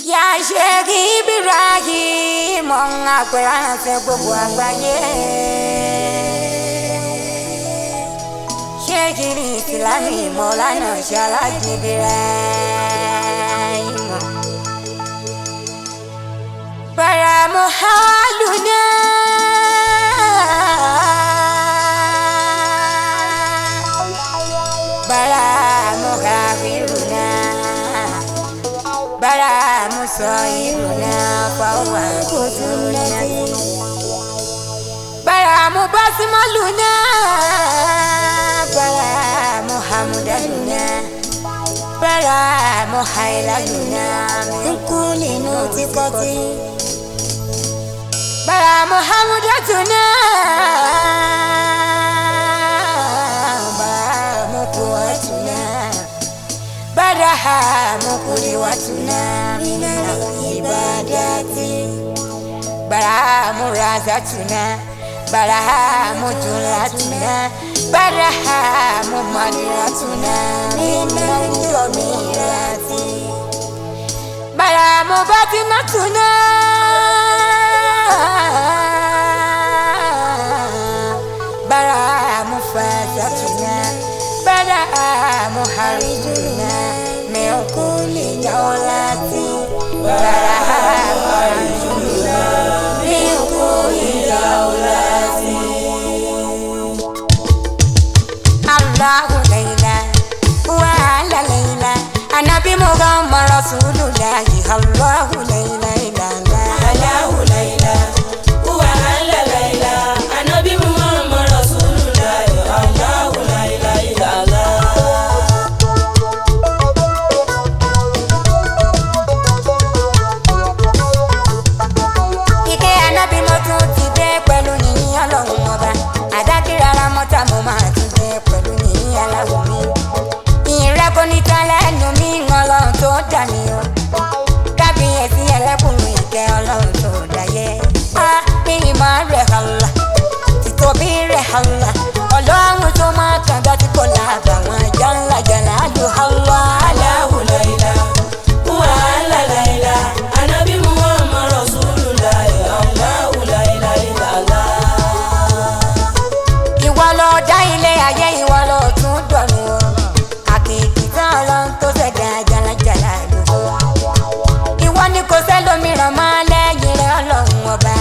Ya Sheikh Ibrahim ọ̀hún àpẹẹrẹ gbogbo àgbáyé. Sheikh Ìsìlámì Mọ̀lánà Ṣàlájì Ibrahim. Bara muhaluna bara muhafiruna bara musairuna fawa kutuna bara mubasmaluna bara muhammaduna bara muhailaluna min kulli nutikati bara muhammadatuna bara mukuwatuna bara mukuliwatuna minal ibadati bara murazatuna bara mutulatuna bara mumadiratuna minal domirati bara mubatimatuna bara mufatatuna bara muharijuna min kulli jawlati bara muharijuna min kulli jawlati. Allahu la ilaha wa la ilaha Anabi Muhammad Rasulullah. Allahu la ilaha illallah. Allahu la ilaha wa la ilaha Anabi Muhammad Rasulullah. Allahu la ilaha illallah. Ike Anabi mo tún ti dé pẹ̀lú yìnyín Ọlọ́run ọba. Àdákìrara mọ́ta mo máa ti dé pẹ̀lú yìnyín aláwọ̀ mi. Ìrẹ́kọ̀ níta lẹ́nu mi Ọlọ́run tó dà mí o. Kábíyèsí ẹlẹ́kùnrin ìkẹ́ Ọlọ́run tó dáyé. Bí ìmọ̀ rẹ̀ hàlà, títóbi rẹ̀ hàlà. Ọlọ́run tó máa kànga tí kò láàbà wọn jàlá jàlá lù hàlà. Allahu la ilaha wa la ilaha Anabi Muhammad Rasulullah. Allahu la ilaha illallah. Ìwọ ló dá ilé ayé, ìwọ ló tún dọ̀run o. Àkìkì tán Ọlọ́run tó ṣẹ̀dá jàlàjàlà lóko. Ìwọ ni kò sẹ́lòmíràn máa lẹ́yìn rẹ̀ Ọlọ́run ọba.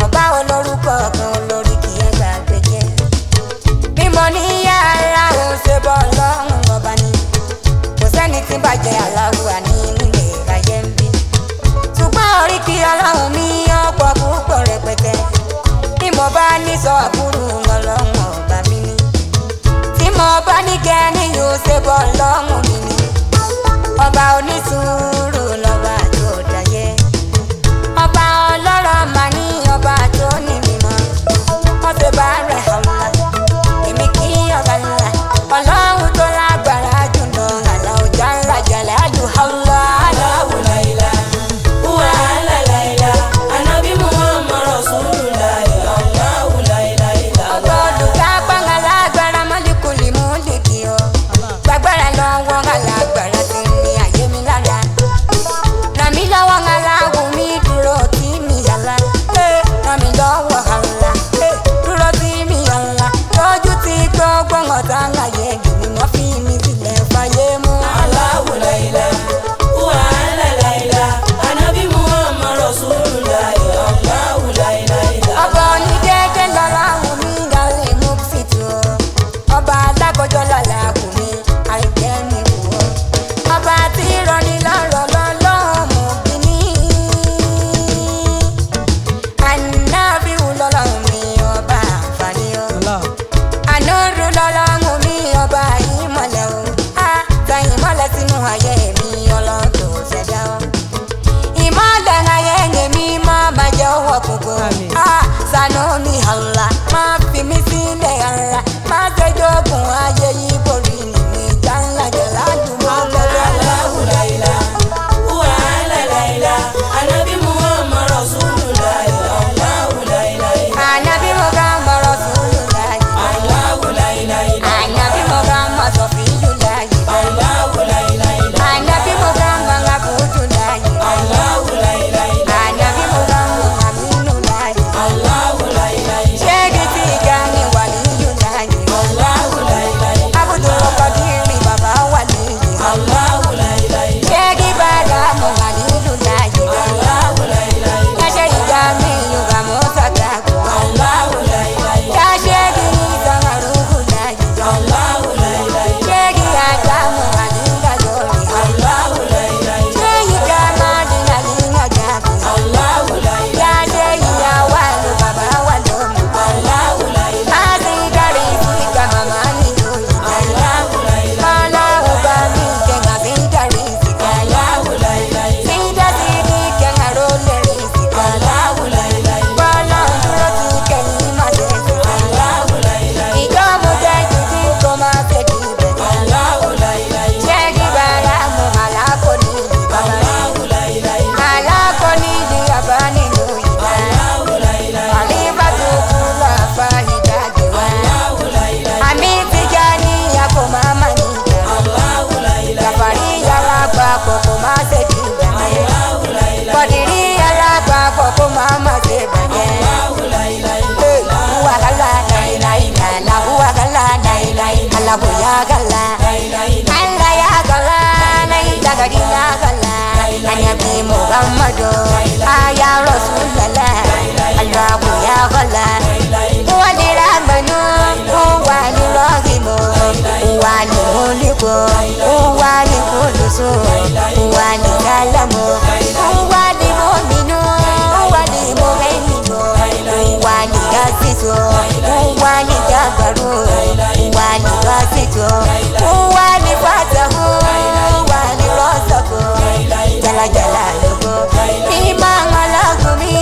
Ọba olórúkọ kan olórí kì í gbàgbé jẹ́. Bí mo ní yàrá òun ṣe bọ́ Ọlọ́run ọba ni. Kò sẹ́ni tí bàjẹ́ aláwọ̀ àní nílé ayé ń bí. Ṣùgbọ́n oríkì Ọlọ́run mi ọ̀pọ̀ púpọ̀ rẹpẹtẹ. Bí mo bá ní sọ àbúrò Ọlọ́run ọba mi ni. Tí mo bá ní gẹ́ni yóò ṣe bọ́ Ọlọ́run mi ni. Ọba onísùúrù lọ́ba tó dáyé. Ọba ọlọ́rọ̀ mà ní ọba tó ní mímọ́. Wọ́n ṣe bá rẹ̀ hàlà. Èmi kì í ọba ńlá. Ọlọ́run tó lágbára jùlọ àlà ọjà ńlá jàlá jù hàlà. Allahu la ilaha wa la ilaha Anabi Muhammad Rasulullah. Allahu la ilaha Ọba illallah. olùkápá alágbára mọ́líkùlì múlìkì o. Gbàgbára lọ́wọ́ alágbára ti ní ayé mi lára. jàlá lógo. Ìmọ̀ àwọn ọlọ́gùn mi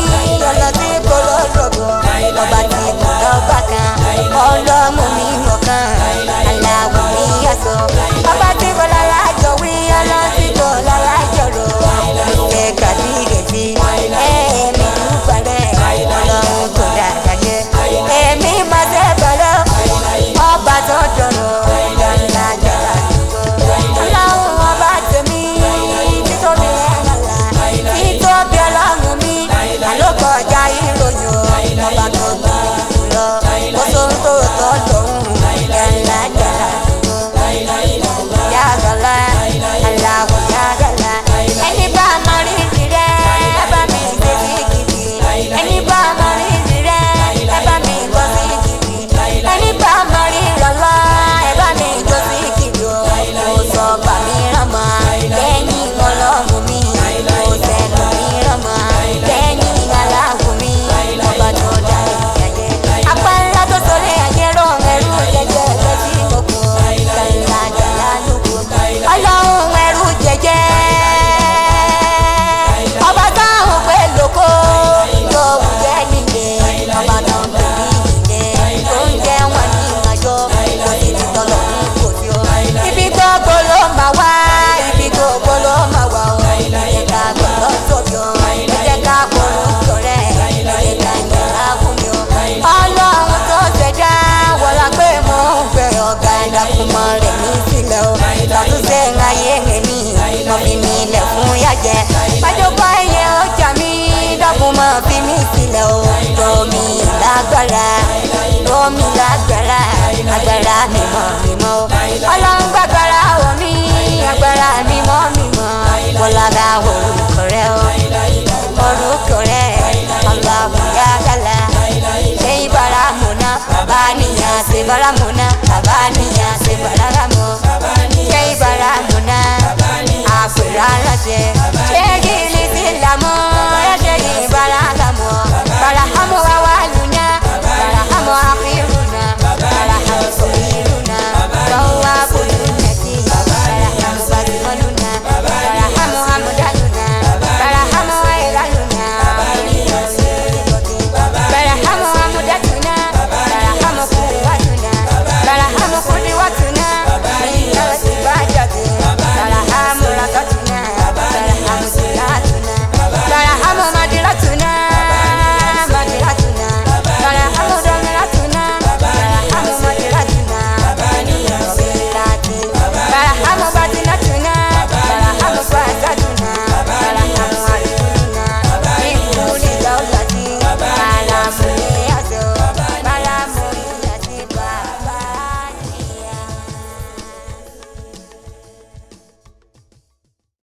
ọlọ́tí polówó. Ọba tí kò lọ́gbà kan ọlọ́mú mi mọ̀kan aláwọ̀ mi yàtọ̀. Ọba tí kò lára jọ wí ọlọ́tí kò lára jọ̀rọ̀. Ìfẹ́ kàbíyèsí ẹ̀mí dúpẹ́rẹ́ ọlọ́run kò dáadáa jẹ́. Èmi máa ṣe bẹ̀rẹ̀ ọba tó dọ̀rọ̀ ńlá jàlá lógo. Ọlọ́run ọba tèmi títóbi ẹ̀rọ̀lá títóbi ọlọ́run mi àlókọjá ìròyìn ọba tó gbé lọ kó tó ń tó tọ́ lòun ńlá jàlá lógo. Yàgàlá aláwọ̀ yàgàlá ẹni bá mọ rírì rẹ ẹ bá mi gbé sí gidi. Ẹni bá mọ rírì rẹ ẹ bá mi gbọ́ sí gidi. Ẹni bá mọ rírì lọ ẹ bá mi gbọ́ sí gidi. Mo sọ bàmí rànmọ́ lẹ́yìn ọlọ́run mi. Mo sẹ́nu mi rànmọ́ lẹ́yìn aláwọ̀ mi. Ọba tó dá ìyáyé apá ńlá tó sọlé ayé rọ ẹrú jẹjẹ lọsí gbogbo kàńlá jàlá lóko. Ọlọ́run ẹrú jẹjẹ ọba táwọn pé lóko yóò jẹ́ nílé. Ọba tó ń pè ní ìdílé tó ń jẹ́ wọn ní ìrìnàjò kò sì ti tọ́lọ̀ ní kò sí o. Ibi gbogbo ló máa wá ibi gbogbo ló máa wá o. Ẹ jẹ́ ká gbọ́dọ̀ tóbi o ẹ jẹ́ ká polówó rẹ̀ ẹ jẹ́ ká yẹra fún mi o. Ọlọ́run tó ṣẹ̀dá wọlá pé mo ń fẹ́ ọ̀gá ìdàkùnmọ́ rẹ̀ ní sílẹ̀ o. Ṣàtúnṣe ayé rẹ̀ ní mo fi mi ilẹ̀ fún yàjẹ́. Pàjọpọ̀ ẹyẹ ọjà mi dàkùnmọ́ fi mi sílẹ̀ o. Romi lágbára agbára mímọ́ o. Ọlọ́run gbàgbára wọ̀ mí agbára mímọ́. Wọlára orúkọ rẹ̀ o orúkọ rẹ̀ Allahu ya Allah. Ṣé ibara múná bàbá níyà ṣe bára múná bàbá níyà ṣe bára mọ́. Ṣé ibara múná àpèrè aláṣẹ ṣé kí ni sí làmọ́.